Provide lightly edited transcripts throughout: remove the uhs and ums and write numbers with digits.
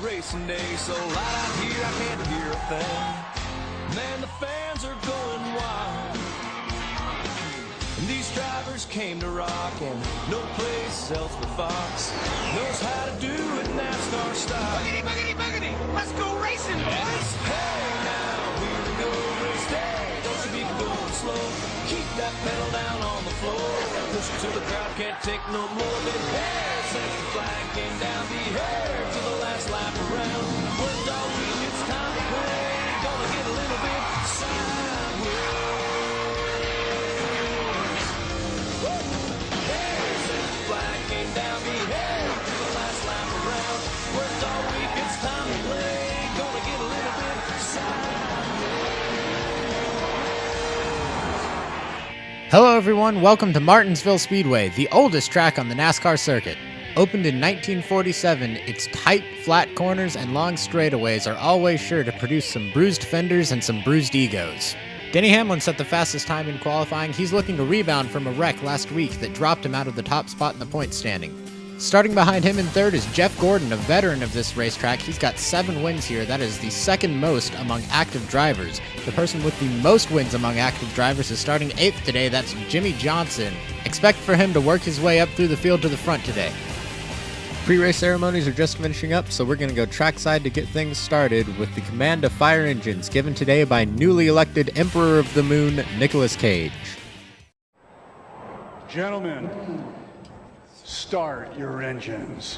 racing day, so loud out here I can't hear a thing. Man, the fans are going wild. And these drivers came to rock, and no place else but Fox knows how to do it NASCAR style. Boogity, boogity, boogity, let's go racing, boys! Hey now, here we go, race day. Don't you be going slow. Keep that pedal down on the floor. Push it till the crowd can't take no more. Then hey, since the flag came down, be here to the last lap around. Worked all week, it's time to play. Gonna get a little bit sideways. Hey, since the flag came down, be here to the last lap around. Worked all week, it's time to play. Gonna get a little bit sideways. Hello everyone, welcome to Martinsville Speedway, the oldest track on the NASCAR circuit. Opened in 1947, its tight, flat corners and long straightaways are always sure to produce some bruised fenders and some bruised egos. Denny Hamlin set the fastest time in qualifying. He's looking to rebound from a wreck last week that dropped him out of the top spot in the points standing. Starting behind him in third is Jeff Gordon, a veteran of this racetrack. He's got 7 wins here. That is the second most among active drivers. The person with the most wins among active drivers is starting 8th today. That's Jimmie Johnson. Expect for him to work his way up through the field to the front today. Pre-race ceremonies are just finishing up, so we're going to go trackside to get things started with the command of fire engines given today by newly elected Emperor of the Moon, Nicolas Cage. Gentlemen, start your engines.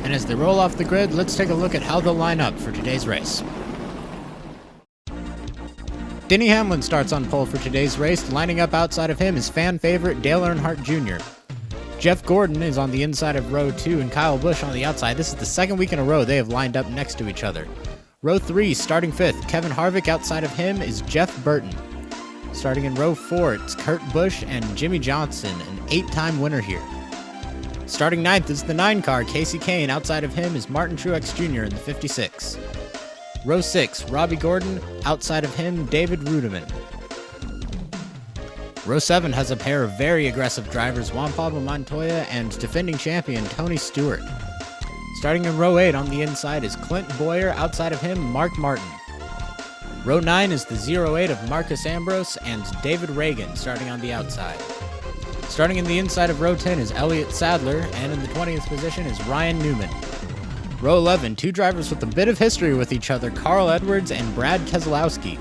And as they roll off the grid, let's take a look at how they'll line up for today's race. Denny Hamlin starts on pole for today's race. Lining up outside of him is fan favorite Dale Earnhardt Jr. Jeff Gordon is on the inside of row 2 and Kyle Busch on the outside. This is the second week in a row they have lined up next to each other. Row 3, starting 5th, Kevin Harvick. Outside of him is Jeff Burton. Starting in row 4, it's Kurt Busch and Jimmie Johnson, an 8-time winner here. Starting 9th is the 9 car, Casey Kane. Outside of him is Martin Truex Jr. in the 56. Row 6, Robbie Gordon. Outside of him, David Rudiman. Row 7 has a pair of very aggressive drivers, Juan Pablo Montoya and defending champion Tony Stewart. Starting in row 8 on the inside is Clint Boyer. Outside of him, Mark Martin. Row 9 is the 08 of Marcus Ambrose and David Reagan, starting on the outside. Starting in the inside of row 10 is Elliott Sadler, and in the 20th position is Ryan Newman. Row 11, 2 drivers with a bit of history with each other, Carl Edwards and Brad Keselowski.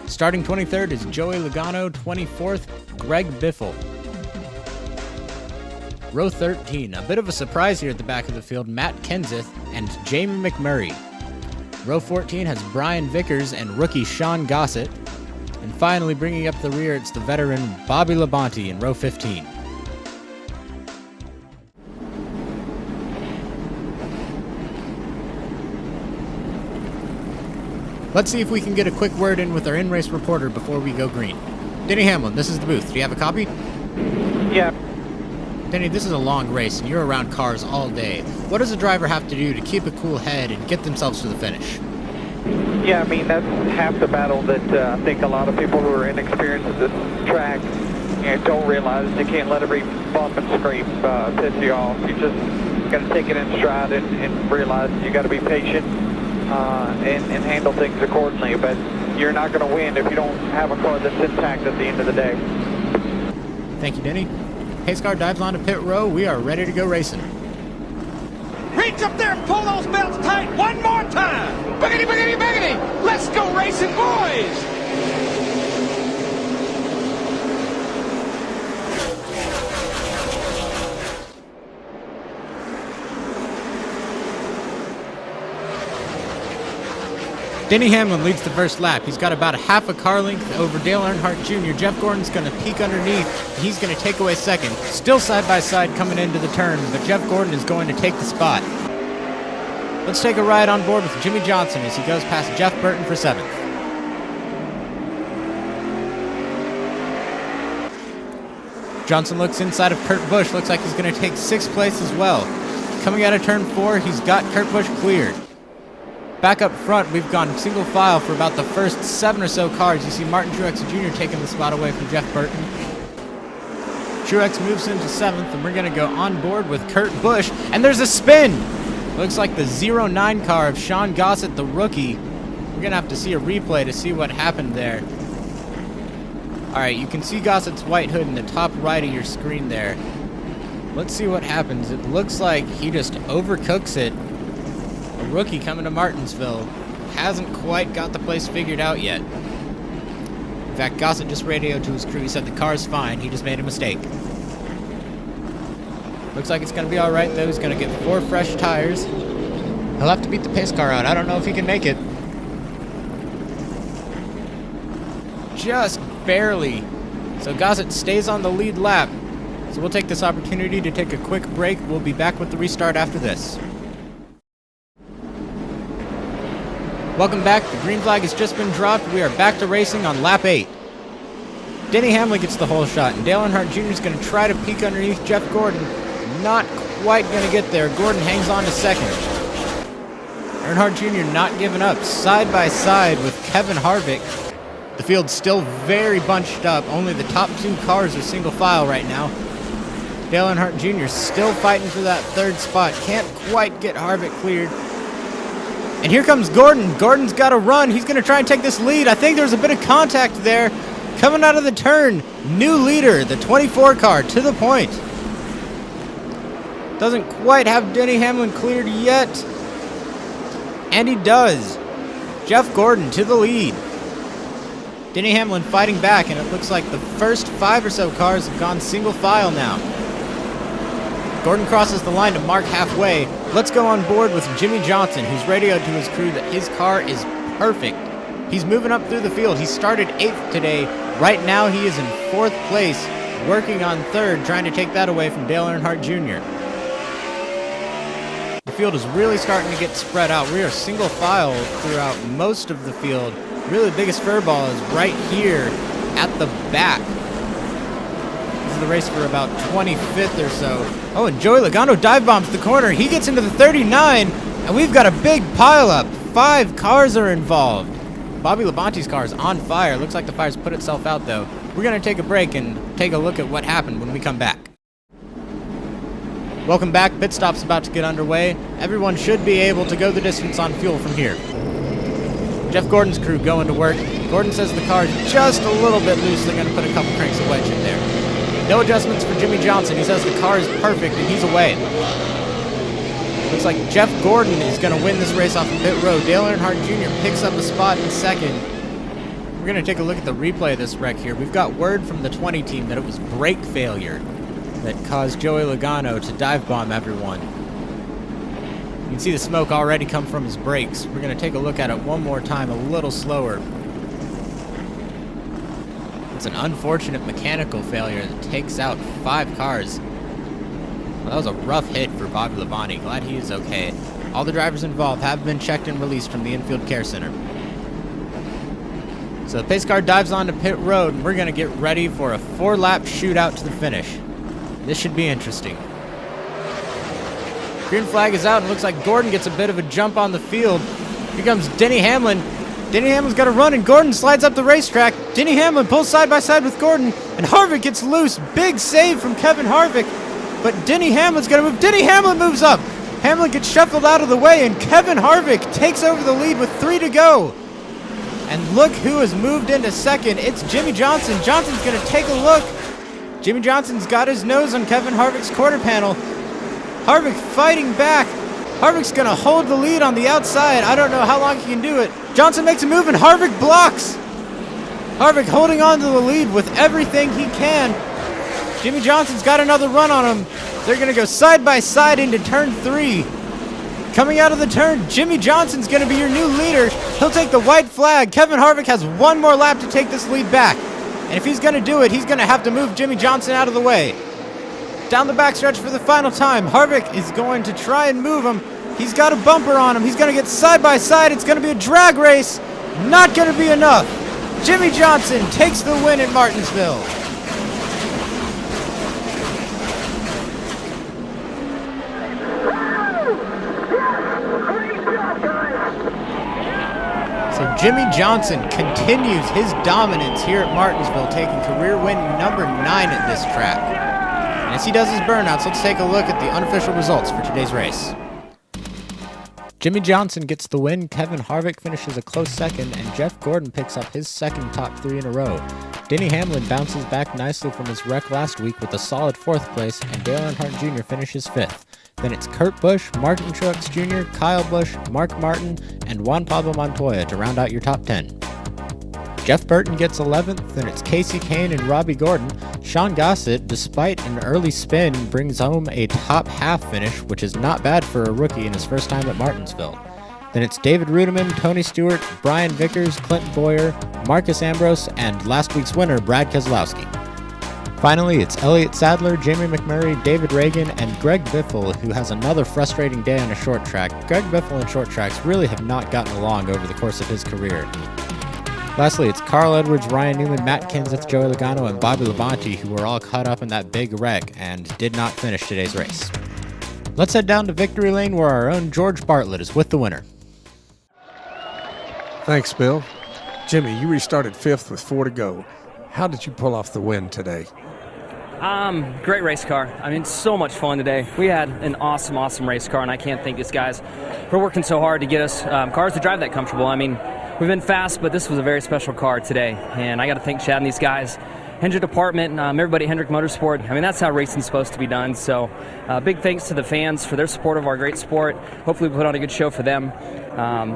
Starting 23rd is Joey Logano, 24th, Greg Biffle. Row 13, a bit of a surprise here at the back of the field, Matt Kenseth and Jamie McMurray. Row 14 has Brian Vickers and rookie Sean Gossett. And finally, bringing up the rear, it's the veteran Bobby Labonte in row 15. Let's see if we can get a quick word in with our in-race reporter before we go green. Denny Hamlin, this is the booth. Do you have a copy? Yeah. Denny, this is a long race, and you're around cars all day. What does a driver have to do to keep a cool head and get themselves to the finish? Yeah, I mean, that's half the battle that I think a lot of people who are inexperienced at this track don't realize. You can't let every bump and scrape piss you off. You just got to take it in stride and realize you got to be patient and handle things accordingly. But you're not going to win if you don't have a car that's intact at the end of the day. Thank you, Denny. Pace car dives onto pit row. We are ready to go racing. Reach up there and pull those belts tight one more time! Boogity, boogity, boogity! Let's go racing, boys! Denny Hamlin leads the first lap. He's got about a half a car length over Dale Earnhardt Jr. Jeff Gordon's going to peek underneath. He's going to take away second. Still side by side coming into the turn, but Jeff Gordon is going to take the spot. Let's take a ride on board with Jimmie Johnson as he goes past Jeff Burton for 7th. Johnson looks inside of Kurt Busch. Looks like he's going to take 6th place as well. Coming out of turn 4, he's got Kurt Busch cleared. Back up front, we've gone single file for about the first 7 or so cars. You see Martin Truex Jr. taking the spot away from Jeff Burton. Truex moves into 7th, and we're going to go on board with Kurt Busch. And there's a spin! Looks like the 09 car of Sean Gossett, the rookie. We're going to have to see a replay to see what happened there. Alright, you can see Gossett's white hood in the top right of your screen there. Let's see what happens. It looks like he just overcooks it. A rookie coming to Martinsville hasn't quite got the place figured out yet. In fact, Gossett just radioed to his crew. He said the car's fine. He just made a mistake. Looks like it's going to be alright, though. He's going to get 4 fresh tires. He'll have to beat the pace car out. I don't know if he can make it. Just barely. So Gossett stays on the lead lap. So we'll take this opportunity to take a quick break. We'll be back with the restart after this. Welcome back. The green flag has just been dropped. We are back to racing on lap 8. Denny Hamlin gets the whole shot, and Dale Earnhardt Jr. is going to try to peek underneath Jeff Gordon. Not quite going to get there. Gordon hangs on to 2nd. Earnhardt Jr. not giving up. Side by side with Kevin Harvick. The field's still very bunched up. Only the top 2 cars are single file right now. Dale Earnhardt Jr. still fighting for that 3rd spot. Can't quite get Harvick cleared. And here comes Gordon. Gordon's got to run. He's going to try and take this lead. I think there's a bit of contact there. Coming out of the turn, new leader, the 24 car, to the point. Doesn't quite have Denny Hamlin cleared yet. And he does. Jeff Gordon to the lead. Denny Hamlin fighting back, and it looks like the first 5 or so cars have gone single file now. Gordon crosses the line to mark halfway. Let's go on board with Jimmie Johnson, who's radioed to his crew that his car is perfect. He's moving up through the field. He started 8th today. Right now he is in 4th place, working on 3rd, trying to take that away from Dale Earnhardt Jr. The field is really starting to get spread out. We are single file throughout most of the field. Really the biggest furball is right here at the back. This is the race for about 25th or so. Oh, and Joey Logano dive bombs the corner. He gets into the 39, and we've got a big pileup. 5 cars are involved. Bobby Labonte's car is on fire. Looks like the fire's put itself out, though. We're going to take a break and take a look at what happened when we come back. Welcome back. Pit stop's about to get underway. Everyone should be able to go the distance on fuel from here. Jeff Gordon's crew going to work. Gordon says the car's just a little bit loose. They're going to put a couple cranks of wedge in there. No adjustments for Jimmie Johnson. He says the car is perfect and he's away. Looks like Jeff Gordon is going to win this race off of pit road. Dale Earnhardt Jr. picks up a spot in 2nd. We're going to take a look at the replay of this wreck here. We've got word from the 20 team that it was brake failure that caused Joey Logano to dive bomb everyone. You can see the smoke already come from his brakes. We're going to take a look at it one more time, a little slower. It's an unfortunate mechanical failure that takes out 5 cars. Well, that was a rough hit for Bobby Labonte. Glad he is okay. All the drivers involved have been checked and released from the infield care center. So the pace car dives onto pit road, and we're going to get ready for a 4-lap shootout to the finish. This should be interesting. Green flag is out, and looks like Gordon gets a bit of a jump on the field. Here comes Denny Hamlin. Denny Hamlin's got to run, and Gordon slides up the racetrack. Denny Hamlin pulls side by side with Gordon, and Harvick gets loose. Big save from Kevin Harvick, but Denny Hamlin's going to move. Denny Hamlin moves up. Hamlin gets shuffled out of the way, and Kevin Harvick takes over the lead with 3 to go. And look who has moved into 2nd. It's Jimmie Johnson. Johnson's going to take a look. Jimmie Johnson's got his nose on Kevin Harvick's quarter panel. Harvick fighting back. Harvick's going to hold the lead on the outside. I don't know how long he can do it. Johnson makes a move, and Harvick blocks. Harvick holding on to the lead with everything he can. Jimmie Johnson's got another run on him. They're going to go side by side into turn 3. Coming out of the turn, Jimmie Johnson's going to be your new leader. He'll take the white flag. Kevin Harvick has 1 more lap to take this lead back. And if he's going to do it, he's going to have to move Jimmie Johnson out of the way. Down the backstretch for the final time. Harvick is going to try and move him. He's got a bumper on him. He's going to get side by side. It's going to be a drag race. Not going to be enough. Jimmie Johnson takes the win at Martinsville. So Jimmie Johnson continues his dominance here at Martinsville, taking career win number 9 at this track. And as he does his burnouts, let's take a look at the unofficial results for today's race. Jimmie Johnson gets the win, Kevin Harvick finishes a close second, and Jeff Gordon picks up his second top 3 in a row. Denny Hamlin bounces back nicely from his wreck last week with a solid 4th place, and Dale Earnhardt Jr. finishes 5th. Then it's Kurt Busch, Martin Truex Jr., Kyle Busch, Mark Martin, and Juan Pablo Montoya to round out your top 10. Jeff Burton gets 11th, then it's Casey Kane and Robbie Gordon. Sean Gossett, despite an early spin, brings home a top half finish, which is not bad for a rookie in his first time at Martinsville. Then it's David Rudiman, Tony Stewart, Brian Vickers, Clinton Boyer, Marcus Ambrose, and last week's winner, Brad Keselowski. Finally, it's Elliott Sadler, Jamie McMurray, David Reagan, and Greg Biffle, who has another frustrating day on a short track. Greg Biffle and short tracks really have not gotten along over the course of his career. Lastly, it's Carl Edwards, Ryan Newman, Matt Kenseth, Joey Logano, and Bobby Labonte, who were all caught up in that big wreck and did not finish today's race. Let's head down to victory lane where our own George Bartlett is with the winner. Thanks, Bill. Jimmie, you restarted 5th with 4 to go. How did you pull off the win today? Great race car. I mean, so much fun today. We had an awesome race car, and I can't thank these guys for working so hard to get us cars to drive that comfortable. I mean, we've been fast, but this was a very special car today, and I got to thank Chad and these guys, Hendrick Department, everybody at Hendrick Motorsport. I mean, that's how racing's supposed to be done. So big thanks to the fans for their support of our great sport. Hopefully we put on a good show for them.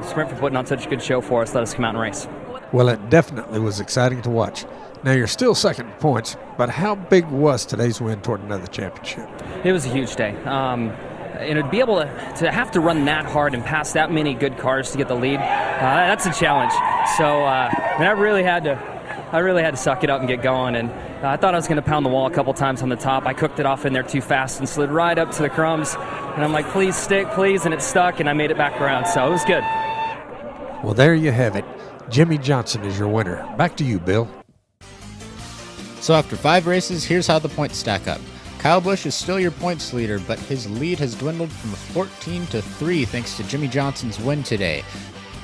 Sprint for putting on such a good show for us. Let us come out and race. Well, it definitely was exciting to watch. Now, you're still second in points, but how big was today's win toward another championship? It was a huge day. And to be able to have to run that hard and pass that many good cars to get the lead, that's a challenge. So I really had to suck it up and get going. And I thought I was going to pound the wall a couple times on the top. I cooked it off in there too fast and slid right up to the crumbs. And I'm like, please stick, please. And it stuck, and I made it back around. So it was good. Well, there you have it. Jimmie Johnson is your winner. Back to you, Bill. So after 5 races, here's how the points stack up. Kyle Busch is still your points leader, but his lead has dwindled from 14 to 3 thanks to Jimmie Johnson's win today.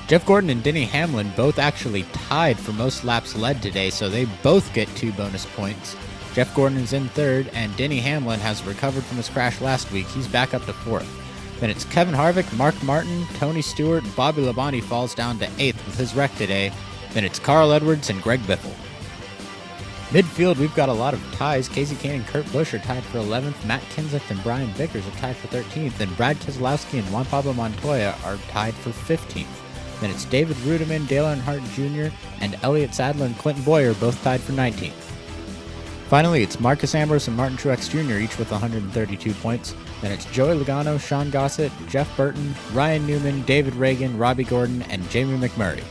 Jeff Gordon and Denny Hamlin both actually tied for most laps led today, so they both get 2 bonus points. Jeff Gordon is in 3rd, and Denny Hamlin has recovered from his crash last week. He's back up to 4th. Then it's Kevin Harvick, Mark Martin, Tony Stewart, Bobby Labonte falls down to 8th with his wreck today. Then it's Carl Edwards and Greg Biffle. Midfield, we've got a lot of ties. Casey Kane and Kurt Busch are tied for 11th. Matt Kenseth and Brian Vickers are tied for 13th. And Brad Keselowski and Juan Pablo Montoya are tied for 15th. Then it's David Rudiman, Dale Earnhardt Jr., and Elliott Sadler and Clinton Boyer both tied for 19th. Finally, it's Marcus Ambrose and Martin Truex Jr., each with 132 points. Then it's Joey Logano, Sean Gossett, Jeff Burton, Ryan Newman, David Reagan, Robbie Gordon, and Jamie McMurray.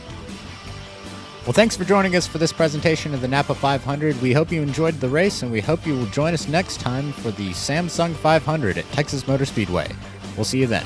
Well, thanks for joining us for this presentation of the Napa 500. We hope you enjoyed the race, and we hope you will join us next time for the Samsung 500 at Texas Motor Speedway. We'll see you then.